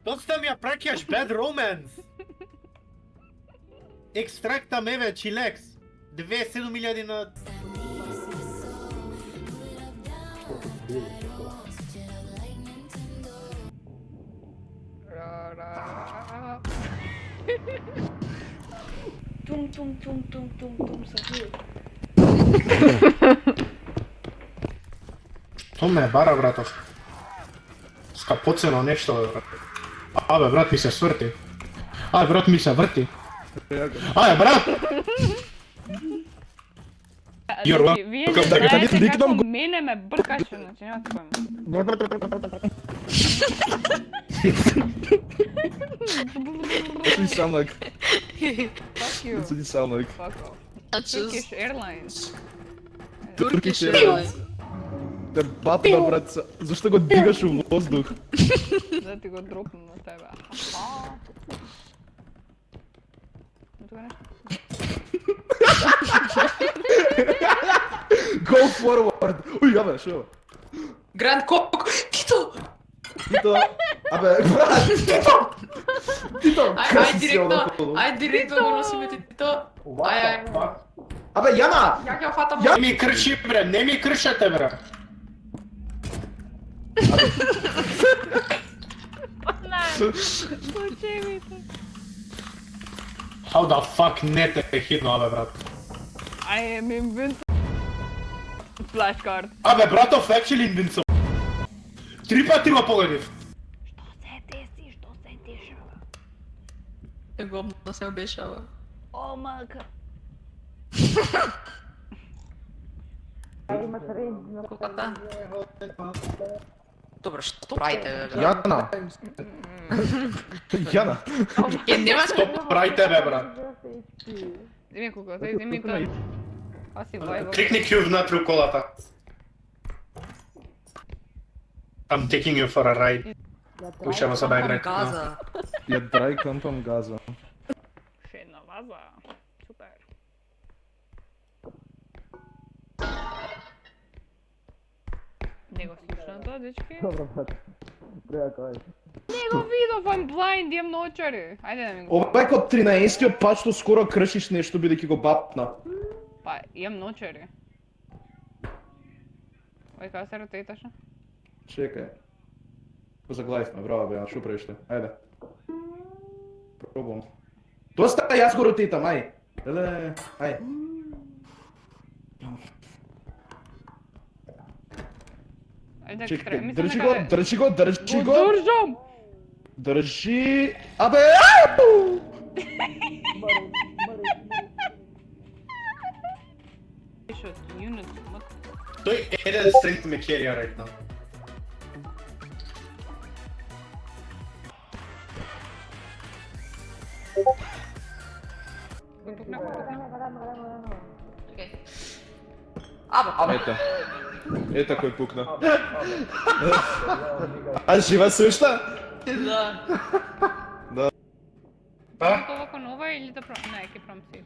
Доста ми ја праќаш Bad Romance. Екстракта меве чилекс. 27.000 на... Тум сахил. То ме бара, братов. Скапоцено нешто, бе, брат. Абе, брат ми се сврти. Абе, брат ми се врти. Абе, брат! Вие не знаете како мене ме бркаше, значи немате појма. That's me sound like. Fuck you. That's what you sound like. Fuck off. That's Turkish just Airlines. Turkish Airlines. Те батна, брат, зашто го дигаш у воздух? Да ти го дропнам на тебе. Тука нешто? Go forward! Уј, абе, шо? Гранд Кок! Тито! Тито, абе, брат, Тито, Ај директно го носиме Тито. Ај. Абе, Јана! Ја ќе фатам. Не ми крши, бре, не ми кршете, бре. How the fuck не те хитно, абе, брат. I am invincible. Flashcard. Абе, братов, actually invincible. 3 пати го погодив. Што се дешава? Его да се обешава. О, мака. Коката. Добро, што правите, бе? Јана! Јана! Е, нема Стоп, прај тебе, брат. Земи куката, земи тоа. А си вајба. Кликни Q внатре у колата. I'm taking you for a ride. Пушamo се да играј. газа. Ја драй кампам газа. Шедна ваза. Супер. Не го слушам тоа, дечки. Добро, брат. Треба кај. Не го видов, I'm blind, имам наочари. Ајде да ми го. Ова е код 13-тиот пат што скоро кршиш нешто бидејќи го бапна. Па, имам наочари. Ој, као се ротейташе? Чекај. Заглавивме, браво бе, шо правиш те? Ајде. Пробувам. Доста јас го ротитам, ај. Еле, ај. Ајде, Чекај, мислам држи дека го, да- држи го, држи го. Држам! Држи. Абе, ау! Пишот, unit, мот. Тој еден strength ме керија right now. Окей. Абе. Ета кој пукна. А жива сушта? Да. Па? Тоа кон ова или да пром... Не, ќе пром сейф.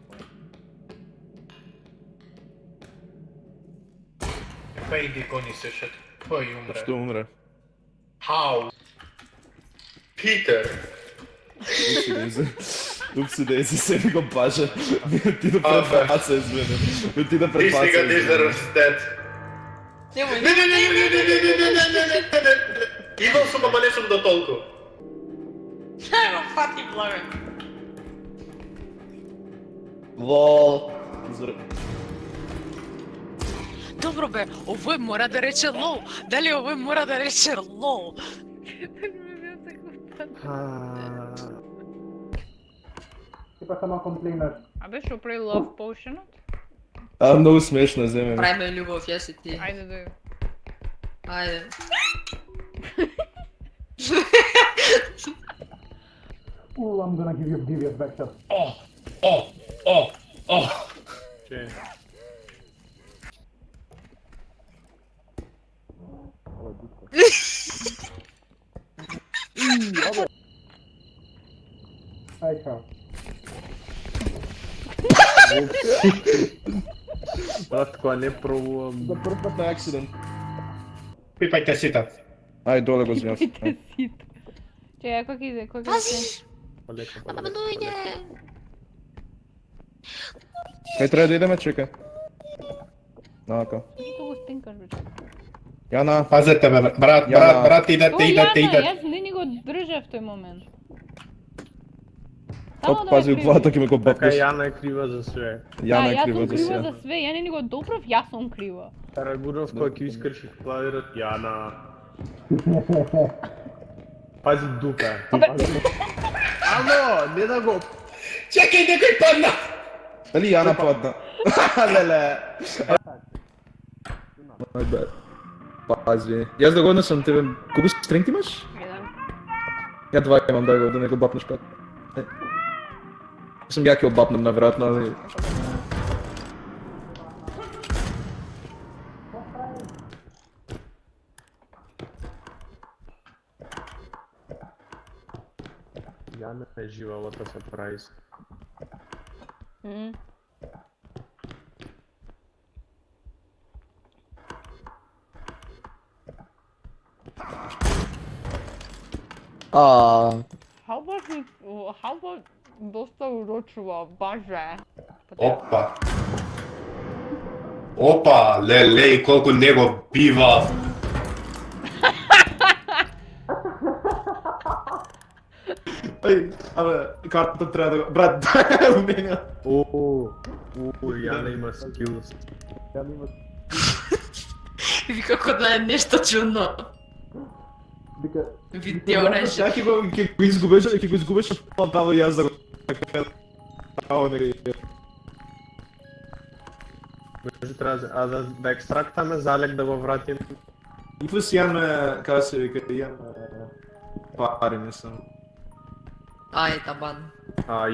Па иди гони се шет. Кој умре? Што умре? How? Peter. Упси дейзи, се ми го бажа. Ти да предпаца из мене. Ти да This предпаца nigga из мене. deserves dead. Немој. Не. Имал сум, ама не сум до толку. Нема фати благе. Лол. Добро бе, овој мора да рече лол. Дали овој мора да рече лол? Типа само комплейнер. Абе, шо прави love potion-от? А, многу смешно, земе. Правиме љубов, јас и ти. Ајде да Ајде. Oh, I'm gonna give you devious backshot. Че? Hi, Carl. Братко, не пробувам. За прв пат на акцидент. Пипајте сите. Ај, доле го звјас. Пите сите. Чекай, кој ќе иде, кој ќе иде? Пазиш! Полека, Ама дојде! Кај треба да идеме, чекај. Нака. Што го стинкаш, бе? Јана, Пазете бе, брат, идете, Јас не ни го држав тој момент. Само да пази ме главата криви. ќе ме го бапнеш. Јана е крива за све. Јана е Јас крива сум за крива се. за све, ја не ни го доправ, јас сум крива. Карагуров кој ќе искрши клавирот, Јана. Пази дупе. Ало, не да го... Чекај, некој падна! Дали Јана падна? Леле. My bad. Пази. Јас да го однесам тебе. Колку стренг имаш? Еден. Ја два имам, дай го, да не го бапнеш пак. Сум ја ќе обапнем наверојатно, али... Јана е живалата се прайс. How about доста урочува, баже. Опа. Опа, леле, колку него бива. Ај, абе, картата треба да го... Брат, уменја. Јана има скилс. Вика како да е нешто чудно. Видео нешто. Сега ќе го изгубеш, право јас да го... Право не го... Може треба да екстрактаме залек да го вратим. И плюс јаме, како се вика, јаме... Пари не сум. Ај, табан.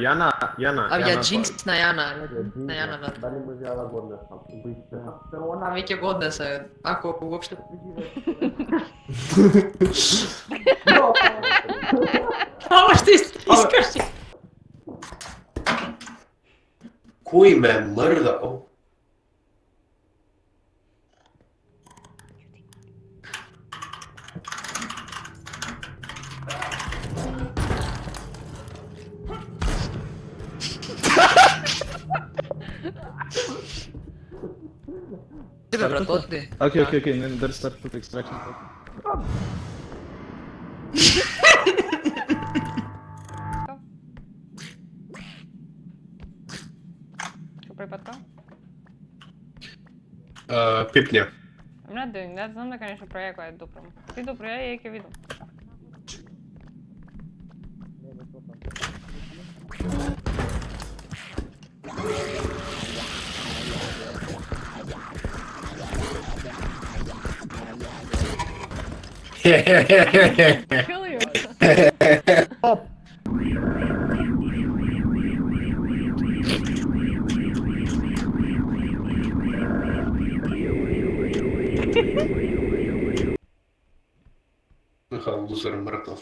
Јана. А ја джинкс на Јана. На Јана, да. Дали може ја да го однесам? Она веќе го однесе, ако уопште Ама што искаш? Кој ме мрда? Тебе, брат, одни. Окей, не да restart the extraction. Што препатка? Пипня. I'm not doing that, знам дека нешто прави ако ја доправам. Ти доправи и ја ќе видам. Kill you. Лузер мртов.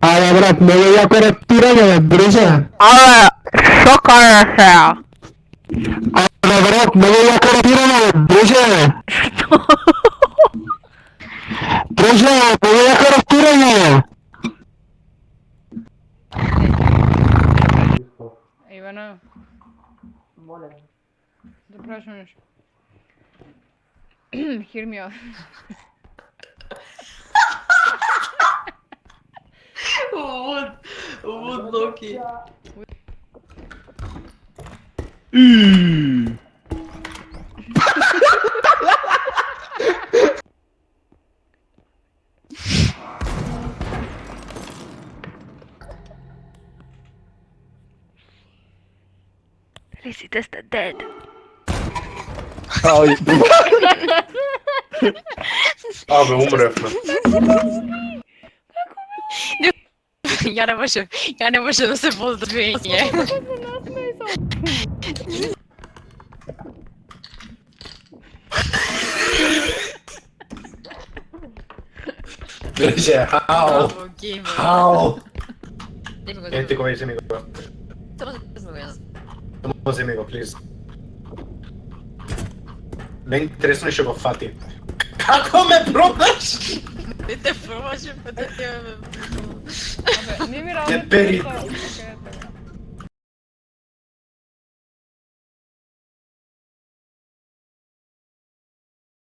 Абе, брат, много јако рептирање, бе, друже. Але, што кажеш? Абе, брат, много јако рептирање, бе, друже. Друже, много јако рептирање. Ивана. Моле. Да прашуваш. Hear me out. Wood Loki. Lizzie, that's the dead. Абе, умревме. Ја не може да се поздравиње. Друже, how? Браво, геймер. How? Enti go, вземи го. Само вземи го, плиз. Не интересно што го фати. Како ме пробаш? Не те пробаше, па да ќе ме... Абе, не ми работи. Не пери. Окей,